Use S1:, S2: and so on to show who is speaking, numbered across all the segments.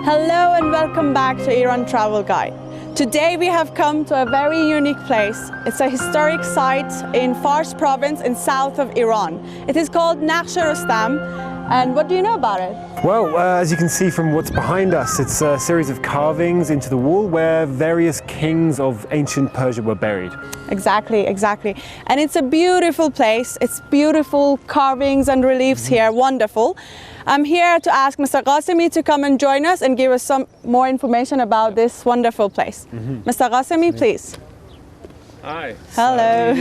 S1: Hello and welcome back to Iran Travel Guide. Today we have come to a very unique place. It's a historic site in Fars province in south of Iran. It is called Naqsh Rostam. And what do you know about it?
S2: Well, as you can see from what's behind us, it's a series of carvings into the wall where various kings of ancient Persia were buried.
S1: Exactly. And it's a beautiful place. It's beautiful carvings and reliefs here, wonderful. I'm here to ask Mr. Qasemi to come and join us and give us some more information about this wonderful place. Mr. Qasemi, please.
S3: Hi.
S1: Hello.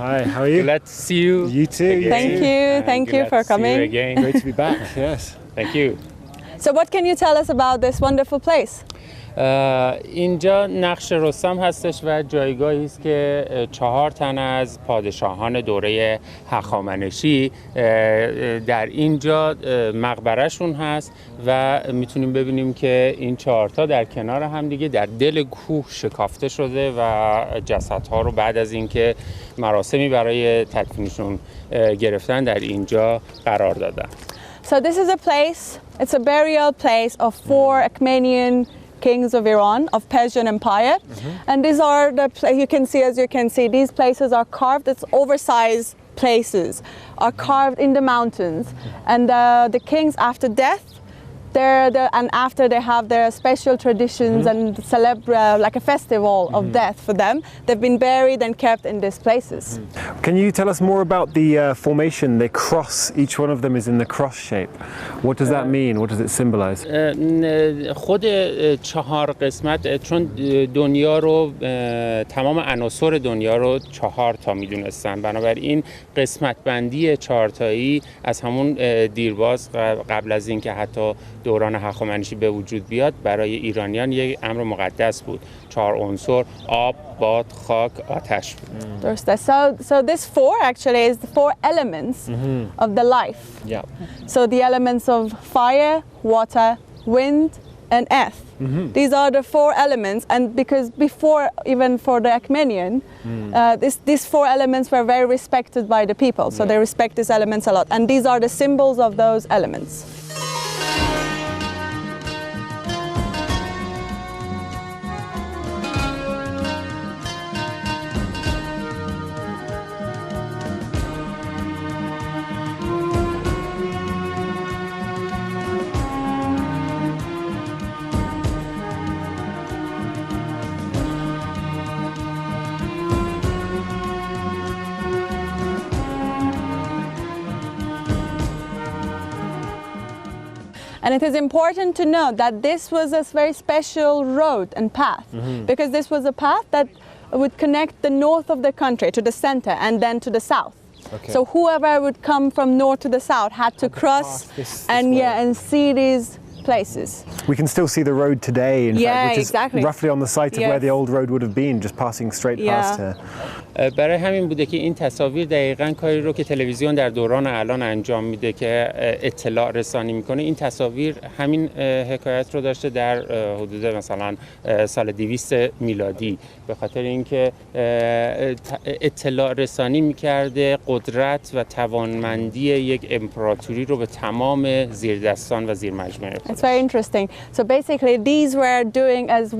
S2: Hi, how are you?
S3: Glad to see you.
S2: You too.
S1: Thank you for coming.
S3: See you again.
S2: Great to be back, yes.
S3: Thank you.
S1: So what can you tell us about this wonderful place?
S3: اینجا نقش رستم هستش و جایگاهی است که 4 تن از پادشاهان دوره هخامنشی در اینجا مقبرهشون هست و میتونیم ببینیم که این 4 تا در کنار هم دیگه در دل کوه شکافته شده و جسدها رو بعد از اینکه مراسمی برای تدفینشون گرفتن در اینجا قرار دادن.
S1: So this is a place, it's a burial place of 4 Achaemenid kings of Iran, of Persian Empire. And these are the, as you can see, these places are carved, it's oversized places, are carved in the mountains. And the kings after death, and after they have their special traditions and celebrate like a festival of death for them, they've been buried and kept in these places.
S2: Can you tell us more about the formation? They cross, each one of them is in the cross shape. What does that mean? What does it symbolize?
S3: خود 4 قسمت چون دنیا رو تمام عناصر دنیا رو 4 تا میدونستن، بنابراین قسمت بندی 4 تایی از همون دیرباز قبل از اینکه حتی دوران هخامنشی به وجود بیاد برای ایرانیان یک امر مقدس بود. 4 عنصر آب، باد، خاک، آتش بود.
S1: درسته. So this 4 actually is the 4 elements of the life.
S3: Yeah.
S1: So the elements of fire, water, wind and earth. These are the 4 elements, and because before, even for the Achaemenid, these 4 elements were very respected by the people, so they respect these elements a lot, and these are the symbols of those elements. And it is important to know that this was a very special road and path, because this was a path that would connect the north of the country to the center and then to the south. Okay. So whoever would come from north to the south had to cross this and see these places.
S2: We can still see the road today, in fact, which
S1: exactly.
S2: is roughly on the site of where the old road would have been, just passing straight past here.
S3: برای همین بوده که این تصاویر دقیقاً کاری رو که تلویزیون در دوران الان انجام میده که اطلاع رسانی میکنه، این تصاویر همین حکایت رو داشته در حدود مثلا سال 200 میلادی، به خاطر اینکه اطلاع رسانی میکرده قدرت و توانمندی یک امپراتوری رو به تمام زیردستان و زیرمجموعه.
S1: It's very interesting. So basically these were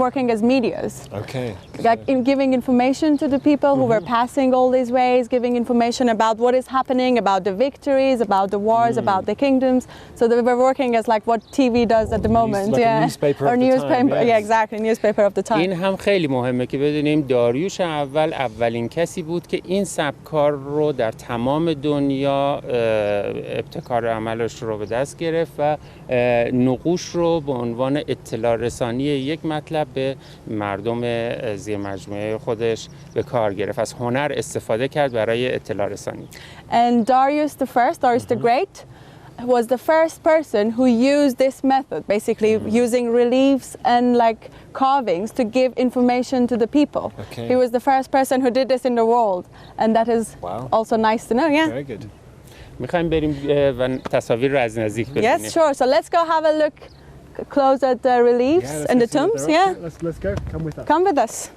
S1: working as medias.
S2: Okay.
S1: Like in giving information to the people who were passing all these ways, giving information about what is happening, about the victories, about the wars, about the kingdoms. So they were working as like what TV does at the moment.
S2: Like a newspaper of the time.
S1: Yeah, exactly, newspaper of the time.
S3: این هم خیلی مهمه که بدونیم داریوش اولین کسی بود که این سبکار رو در تمام دنیا ابتکار عملش رو به دست گرفت و نقوش رو به عنوان اطلاع رسانی یک مطلب به مردم زیرمجموعه خودش به کار گرفت. از هنر استفاده کرد برای اطلاع رسانی.
S1: And Darius the Great was the first person who used this method, basically using reliefs and like carvings to give information to the people.
S2: Okay.
S1: He was the first person who did this in the world, and that is also nice to know. Yeah.
S2: Very good.
S3: میخوایم بریم و تصاویر رو از نزدیک ببینیم.
S1: Yes, sure. So let's go have a look close at the reliefs and the tombs. Yeah.
S2: Let's go. Come with us.
S1: Come with us.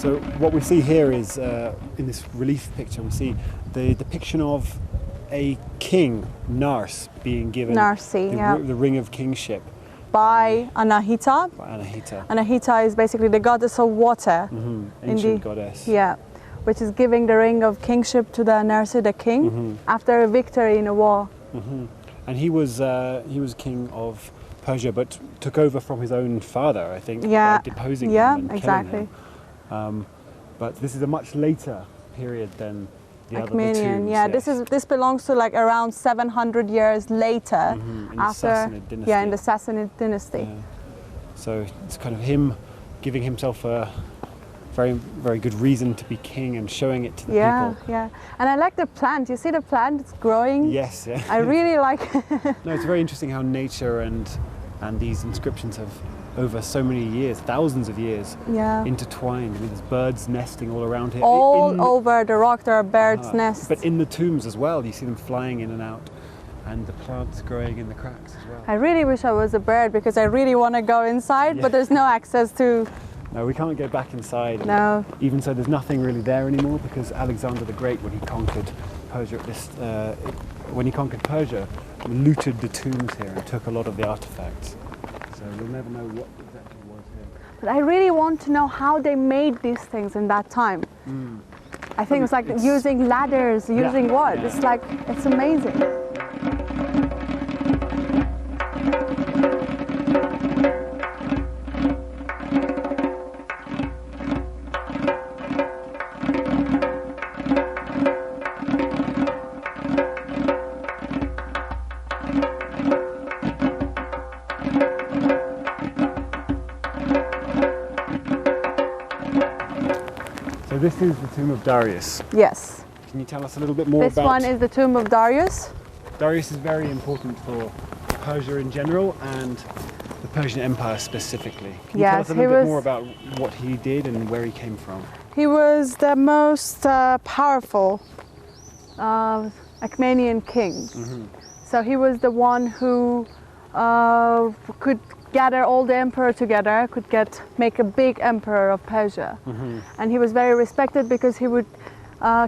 S2: So what we see here is, in this relief picture, we see the depiction of a king, Naqsh, being given
S1: Narsi, yeah.
S2: the ring of kingship
S1: By Anahita.
S2: by Anahita,
S1: Anahita is basically the goddess of water.
S2: ancient goddess.
S1: Yeah, which is giving the ring of kingship to the Narsi, the king, after a victory in a war.
S2: And he was king of Persia, but took over from his own father, I think,
S1: Yeah,
S2: by deposing
S1: yeah,
S2: him and
S1: exactly.
S2: killing him. But this is a much later period than the other
S1: Achaemenian,
S2: tombs.
S1: yeah.
S2: Yes.
S1: This belongs to like around 700 years later,
S2: in the
S1: after
S2: Sassanid dynasty.
S1: yeah, in the Sassanid dynasty.
S2: Yeah. So it's kind of him giving himself a very, very good reason to be king and showing it to the
S1: Yeah,
S2: people.
S1: yeah. And I like the plant. You see the plant? It's growing.
S2: Yes, yeah.
S1: I really like it.
S2: No, it's very interesting how nature and these inscriptions have, over so many years, thousands of years,
S1: Yeah.
S2: intertwined. I mean, there's birds nesting all around here.
S1: All over the rock there are birds' nests.
S2: But in the tombs as well, you see them flying in and out, and the plants growing in the cracks as well.
S1: I really wish I was a bird because I really want to go inside,
S2: Yeah.
S1: but there's no access to.
S2: No, we can't get back inside.
S1: No.
S2: Even so, there's nothing really there anymore because Alexander the Great, when he conquered Persia, looted the tombs here and took a lot of the artifacts. So we'll never know what exactly was here.
S1: But I really want to know how they made these things in that time. I think it's like using ladders, using what?
S2: yeah.
S1: It's like, it's amazing.
S2: So this is the tomb of Darius.
S1: Yes.
S2: Can you tell us a little bit more
S1: This
S2: about...
S1: one is the tomb of Darius.
S2: Darius is very important for Persia in general and the Persian Empire specifically. Can you tell
S1: Yes,
S2: us a
S1: he
S2: little bit
S1: was-
S2: more about what he did and where he came from?
S1: He was the most powerful Achaemenian king. So he was the one who could gather all the emperor together, could make a big emperor of Persia. And he was very respected because he would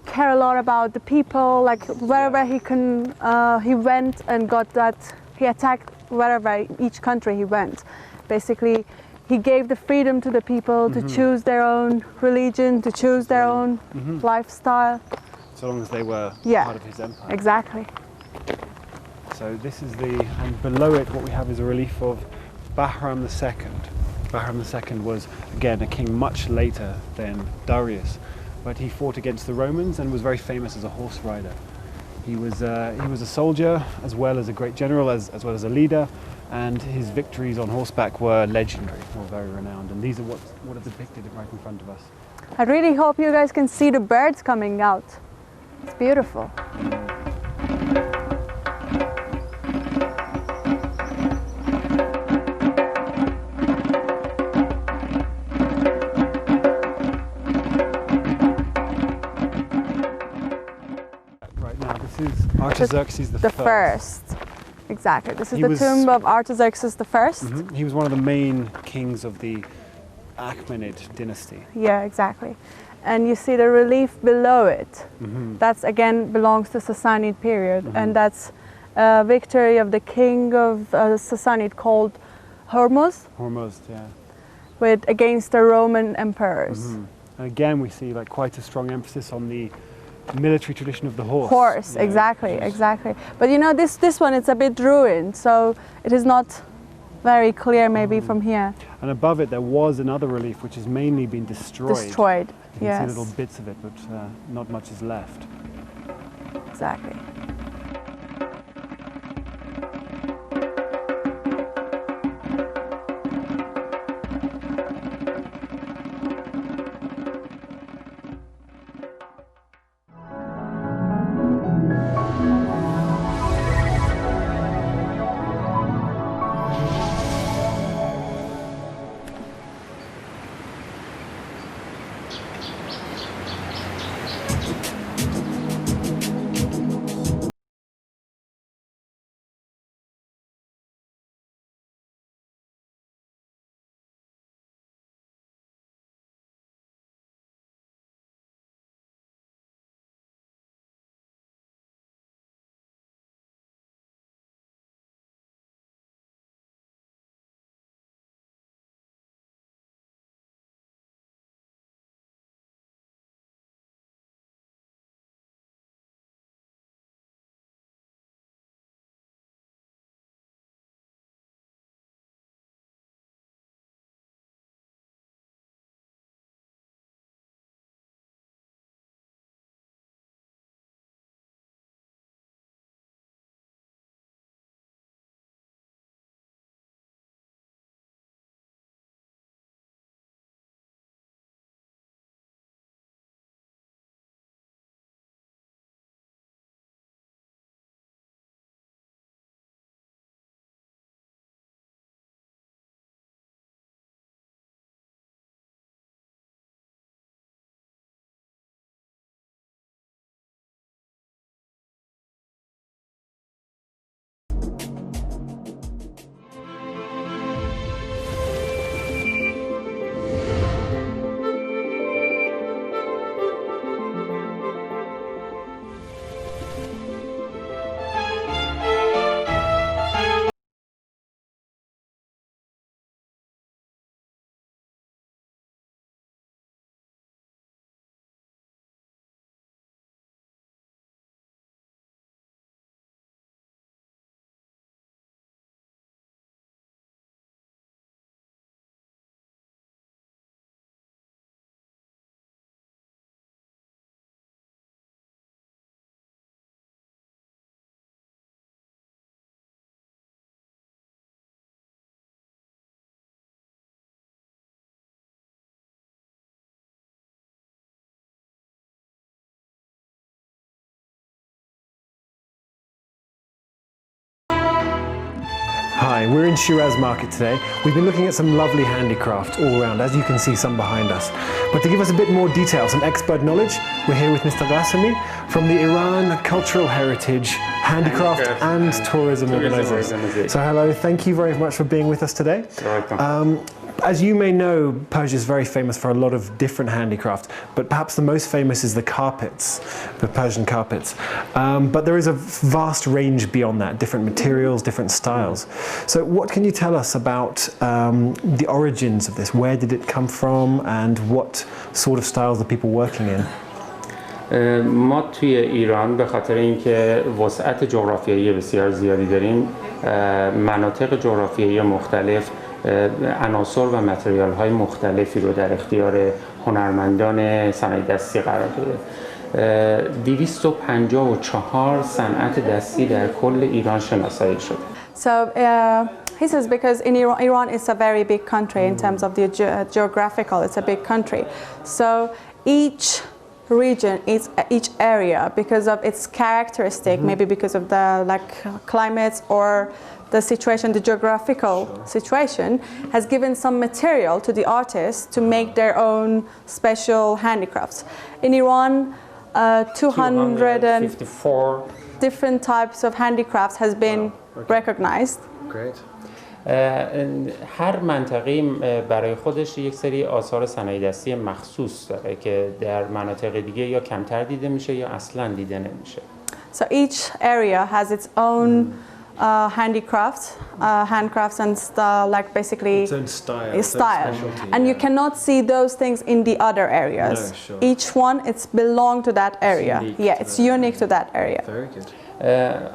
S1: care a lot about the people, like wherever he went and got that, he attacked wherever, each country he went. Basically, he gave the freedom to the people to choose their own religion, to choose their own lifestyle.
S2: So long as they were
S1: Yeah.
S2: part of his empire.
S1: Exactly.
S2: So this is and below it what we have is a relief of Bahram II. Bahram II was, again, a king much later than Darius, but he fought against the Romans and was very famous as a horse rider. He was a soldier as well as a great general, as well as a leader, and his victories on horseback were legendary, were very renowned, and these are what are depicted right in front of us.
S1: I really hope you guys can see the birds coming out. It's beautiful.
S2: Right now, this is Artaxerxes
S1: The first. Exactly. This is
S2: He
S1: the
S2: was-
S1: tomb of Artaxerxes the First.
S2: He was one of the main kings of the Achaemenid dynasty.
S1: Yeah, exactly. And you see the relief below it. That's again belongs to Sassanid period, and that's a victory of the king of Sassanid called Hormuz
S2: Hormuz, yeah.
S1: against the Roman emperors.
S2: And again, we see like quite a strong emphasis on the military tradition of the horse.
S1: Horse,
S2: Yeah,
S1: exactly,
S2: which is-
S1: exactly. But you know, this one, it's a bit ruined, so it is not very clear maybe from here.
S2: And above it, there was another relief which has mainly been destroyed.
S1: Destroyed,
S2: You can
S1: yes,
S2: see little bits of it, but not much is left.
S1: exactly.
S2: Hi, we're in Shiraz market today. We've been looking at some lovely handicraft all around, as you can see some behind us. But to give us a bit more detail, some expert knowledge, we're here with Mr. Ghasemi from the Iran Cultural Heritage Handicraft and Tourism Organization. So hello, thank you very much for being with us today. As you may know, Persia is very famous for a lot of different handicraft, but perhaps the most famous is the carpets, the Persian carpets. But there is a vast range beyond that, different materials, different styles. So what can you tell us about the origins of this? Where did it come from and what sort of styles are people working in?
S3: ما توی ایران به خاطر اینکه وسعت جغرافیایی بسیار زیادی داریم، مناطق جغرافیایی مختلف، عناصر و متریال های مختلفی رو در اختیار هنرمندان صنایع دستی قرار داده. 254 صنعت دستی در کل ایران شناسایی شده.
S1: So he says because in Iran is a very big country in terms of the geographical, it's a big country. So each region, each area, because of its characteristic, maybe because of the climates or the situation, the geographical situation, has given some material to the artists to make their own special handicrafts. In Iran, 254 different types of handicrafts has been recognized.
S2: Great.
S3: هر منطقه برای خودش یک سری آثار صنایع دستی مخصوص داره که در مناطق دیگه یا کمتر دیده میشه یا اصلا دیده نمیشه.
S1: So each area has its own handicrafts and like basically
S2: its own style.
S1: And you cannot see those things in the other areas.
S2: No, sure.
S1: Each one, it's belong to that area. It's unique to that area.
S2: Very good.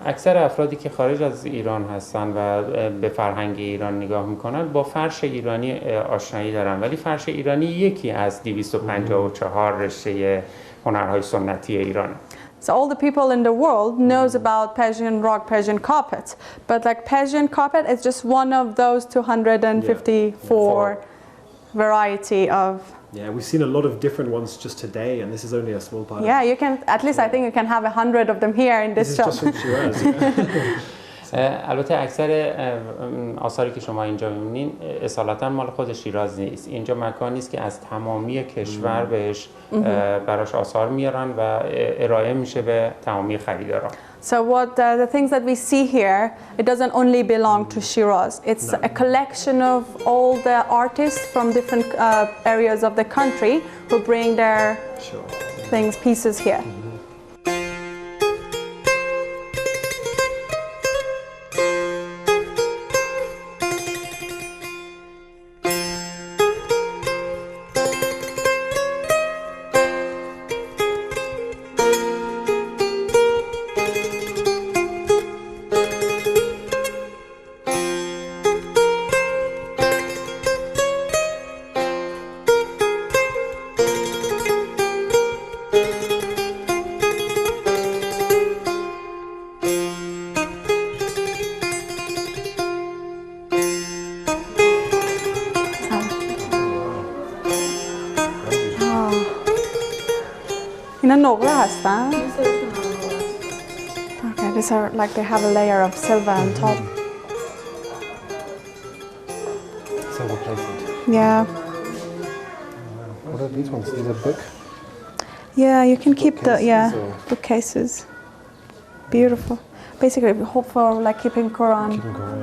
S3: اکثر افرادی که خارج از ایران هستن و به فرهنگ ایران نگاه میکنن با فرش ایرانی آشنایی دارن، ولی فرش ایرانی یکی از 254 رشته هنرهای سنتی ایرانه.
S1: So all the people in the world knows about Persian rug, Persian carpet, but like Persian carpet is just one of those 254 variety of.
S2: Yeah, we've seen a lot of different ones just today, and this is only a small part.
S1: Yeah, you can at least I think you can have 100 of them here in this shop.
S2: This is just from Shiraz.
S3: البته اکثر آثاری که شما اینجا می‌بینین اصالتاً مال خود شیراز نیست. اینجا مکانی است که از تمامی کشور بهش براش آثار میارن و ارائه میشه به تمامی خریداران.
S1: So what the things that we see here, it doesn't only belong to Shiraz. It's a collection of all the artists from different areas of the country who bring their things, pieces here. اینا نقره هستن؟ Okay, these are like they have a layer of silver on top.
S2: Silver plated.
S1: Yeah.
S2: What are these ones? These are book?
S1: Yeah, you can keep the
S2: or?
S1: bookcases. Beautiful. Basically, we hope for like keeping Quran,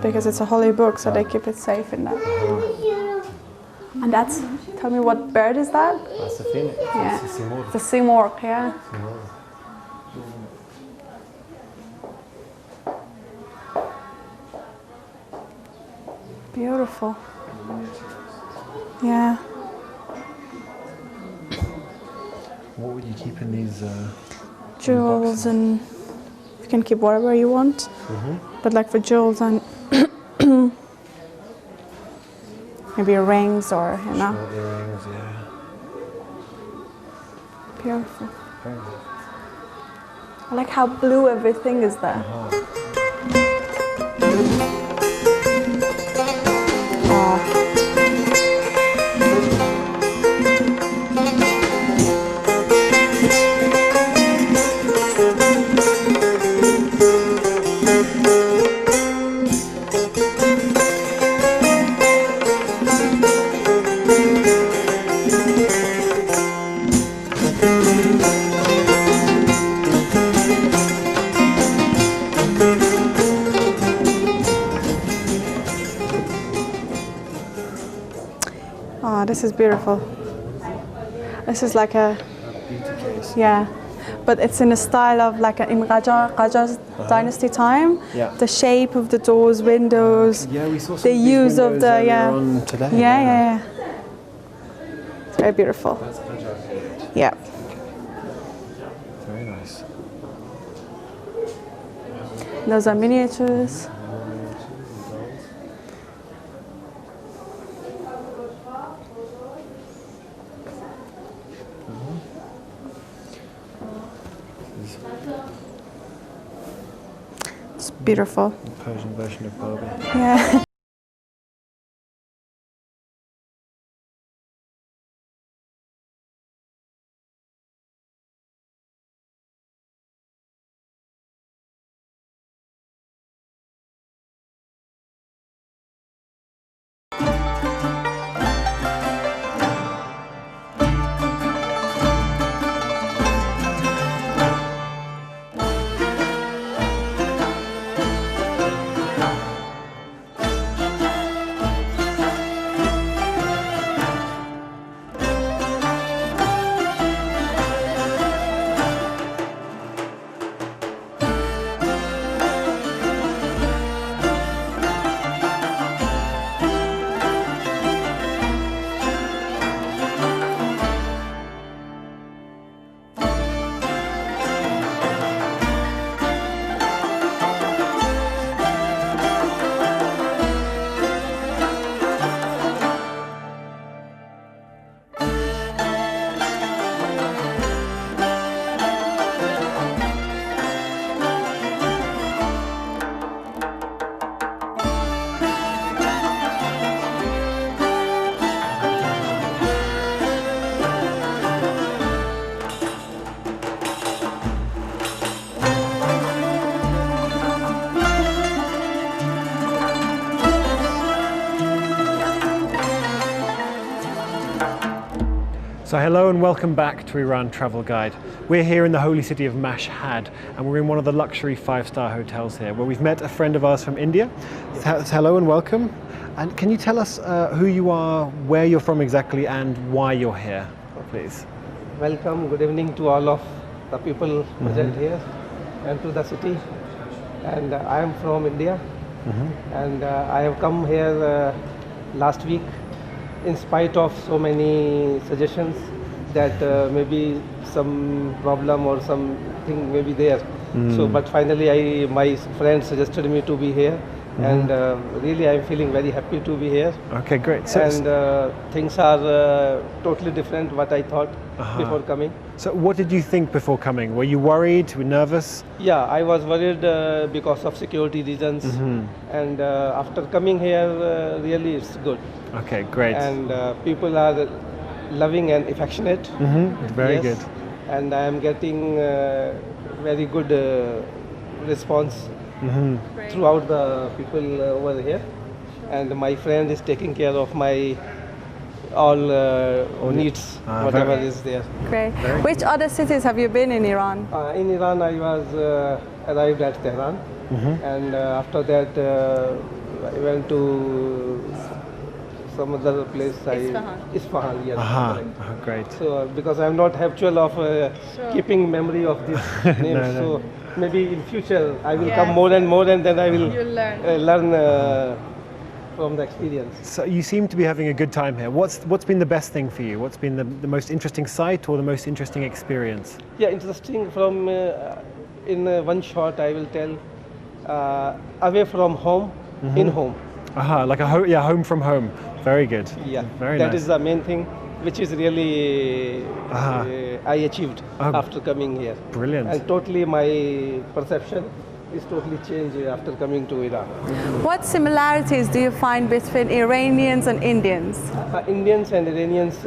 S1: because it's a holy book, so they keep it safe in that. And that's, tell me what bird is that?
S2: That's the phoenix.
S1: Yeah.
S2: It's a simurg.
S1: The simurg, yeah. Beautiful. Yeah.
S2: What would you keep in these?
S1: Jewels and you can keep whatever you want. But like for jewels and maybe rings or you know.
S2: Earrings, yeah.
S1: Beautiful. I like how blue everything is there. This is beautiful. This is like a
S2: beauty case.
S1: yeah, but it's in a style of like in Qajar's dynasty time.
S2: Yeah.
S1: The shape of the doors, windows.
S2: Yeah, we saw some
S1: the
S2: of these
S1: use of
S2: windows
S1: the
S2: earlier on today.
S1: Yeah. It's very beautiful.
S2: That's Qajar gate.
S1: Yeah.
S2: Very nice.
S1: Those are miniatures. It's beautiful.
S2: The Persian version of Barbie.
S1: Yeah.
S2: So hello and welcome back to Iran Travel Guide. We're here in the holy city of Mashhad and we're in one of the luxury 5-star hotels here where we've met a friend of ours from India. Hello and welcome. And can you tell us who you are, where you're from exactly and why you're here, please?
S4: Welcome, good evening to all of the people present here and to the city. And I am from India and I have come here last week in spite of so many suggestions that maybe some problem or something may be there. So, but finally my friend suggested me to be here and really I'm feeling very happy to be here.
S2: Okay, great. So,
S4: And things are totally different what I thought before coming.
S2: so what did you think before coming? Were you worried, were you nervous?
S4: Yeah, I was worried because of security reasons, and after coming here, really it's good.
S2: Okay, great.
S4: And people are loving and affectionate.
S2: Very
S4: Yes.
S2: good.
S4: And I am getting very good response throughout the people over here. And my friend is taking care of my all needs, whatever is there.
S1: Great. Which other cities have you been in Iran?
S4: In Iran, I was arrived at Tehran, and after that, I went to some other place. Isfahan, yes.
S2: Great.
S4: So, because I'm not habitual of keeping memory of this name, so maybe in future I will come more and more, and then I will learn from the experience.
S2: So you seem to be having a good time here. What's been the best thing for you? What's been the most interesting sight or the most interesting experience?
S4: Yeah, interesting from in one shot I will tell away from home, in home.
S2: Like a home from home. Very good.
S4: Yeah,
S2: Very
S4: that
S2: nice.
S4: is the main thing, which is really I achieved after coming here.
S2: Brilliant.
S4: And totally my perception is totally changed after coming to Iran.
S1: What similarities do you find between Iranians and Indians?
S4: Indians and Iranians,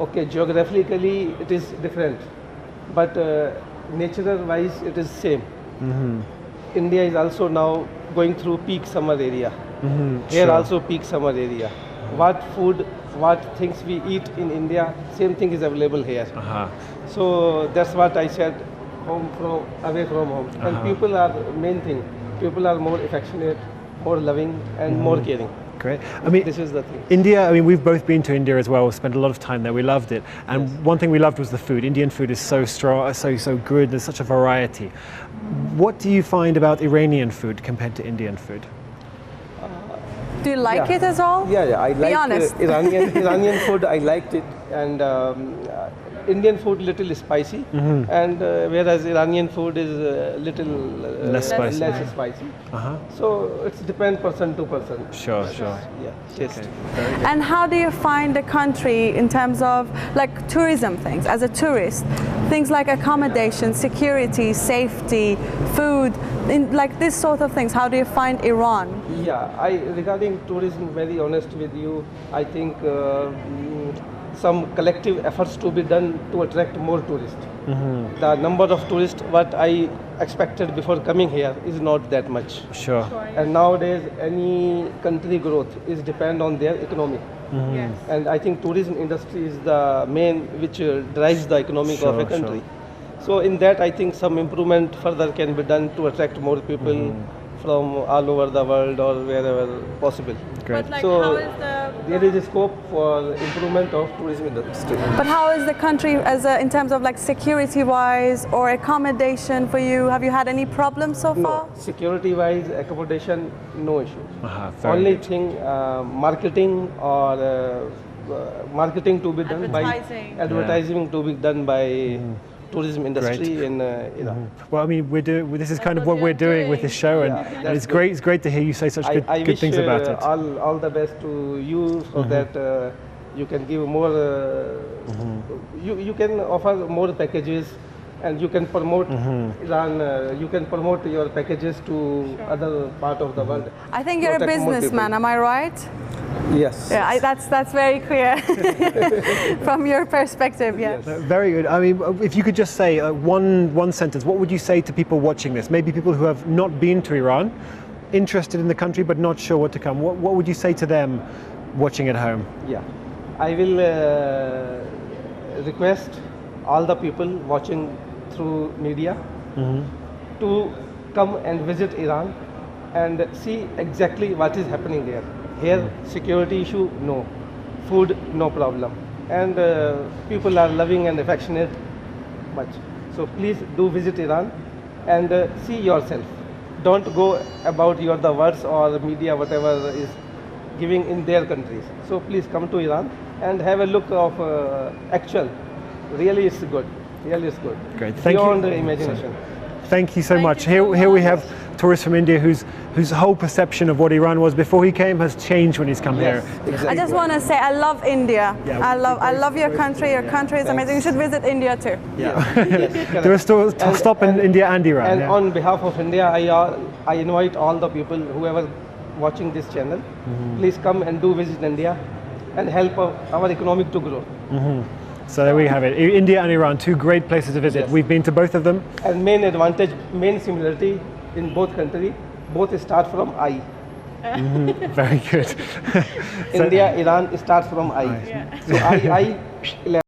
S4: okay, geographically it is different, but natural-wise it is same. India is also now going through peak summer area. Here also peak summer area. What food, what things we eat in India, same thing is available here. So that's what I said, home from away from home. And people are main thing. People are more affectionate, more loving, and more caring.
S2: Great. I mean,
S4: This is the thing.
S2: India, I mean, we've both been to India as well, spent a lot of time there, we loved it. And
S4: Yes.
S2: one thing we loved was the food. Indian food is so strong, so good, there's such a variety. What do you find about Iranian food compared to Indian food?
S1: Do you like
S4: Yeah.
S1: it as well?
S4: Yeah, I like
S1: honest.
S4: Iranian food. I liked it, and Indian food little spicy, and whereas Iranian food is little
S2: Less spicy.
S4: Less spicy.
S2: Uh-huh.
S4: So it's depend person to person.
S2: Sure.
S4: Yeah, taste.
S1: And how do you find the country in terms of like tourism things, as a tourist? Things like accommodation, security, safety, food, like this sort of things. How do you find Iran?
S4: Yeah, regarding tourism, very honest with you, I think some collective efforts to be done to attract more tourists. The number of tourists what I expected before coming here is not that much.
S2: Sure.
S4: And nowadays, any country growth is depend on their economy.
S1: Yes.
S4: And I think tourism industry is the main which drives the economic of a
S2: Sure,
S4: country. So in that, I think some improvement further can be done to attract more people from all over the world or wherever possible.
S2: Great.
S1: But like,
S4: So,
S1: how is
S4: There is a scope for improvement of tourism industry.
S1: But how is the country in terms of like security-wise or accommodation for you? Have you had any problems so far?
S4: No, security-wise, accommodation, no issue.
S2: Very
S4: Only
S2: good.
S4: thing, marketing or marketing to be done by
S1: Advertising.
S4: advertising to be done by tourism industry
S2: Great.
S4: in Iran.
S2: Well, I mean, this is kind of
S1: what
S2: what we're
S1: you're
S2: doing with
S1: doing.
S2: this show, and,
S4: Yeah,
S2: and
S4: that's
S2: it's
S4: good.
S2: great. It's great to hear you say such
S4: I
S2: good
S4: wish
S2: things about it.
S4: all the best to you so that you can give more. You can offer more packages, and you can promote Iran. You can promote your packages to other part of the world.
S1: I think you're a
S4: Protect more
S1: businessman,
S4: people.
S1: am I right?
S4: Yes.
S1: Yeah, that's very clear from your perspective. Yes.
S2: Very good. I mean, if you could just say one sentence, what would you say to people watching this? Maybe people who have not been to Iran, interested in the country but not sure what to come. What would you say to them watching at home?
S4: Yeah, I will request all the people watching through media to come and visit Iran and see exactly what is happening there. Here, security issue, no. Food, no problem. And people are loving and affectionate much. So please do visit Iran and see yourself. Don't go about the words or media, whatever is giving in their countries. So please come to Iran and have a look of actual. Really, it's good. Really, it's good.
S2: Great. Thank
S4: Beyond
S2: you.
S4: the imagination.
S2: Thank you so
S1: Thank
S2: much.
S1: you so
S2: Here we
S1: much.
S2: have tourists from India whose whole perception of what Iran was before he came has changed when he's come
S4: Yes,
S2: here.
S4: exactly.
S1: I just want to say I love India.
S2: Yeah,
S1: I love your country. Your country is amazing. You should visit India too.
S4: Yes,
S2: There are still
S4: And-
S2: stop in
S4: and-
S2: India and Iran.
S4: And
S2: yeah.
S4: on behalf of India, I invite all the people, whoever watching this channel, please come and do visit India and help our economic to grow.
S2: So there we have it. India and Iran, two great places to visit.
S4: Yes.
S2: We've been to both of them.
S4: And main advantage, main similarity in both countries, both start from I.
S2: Very good.
S4: India, Iran start from I. So I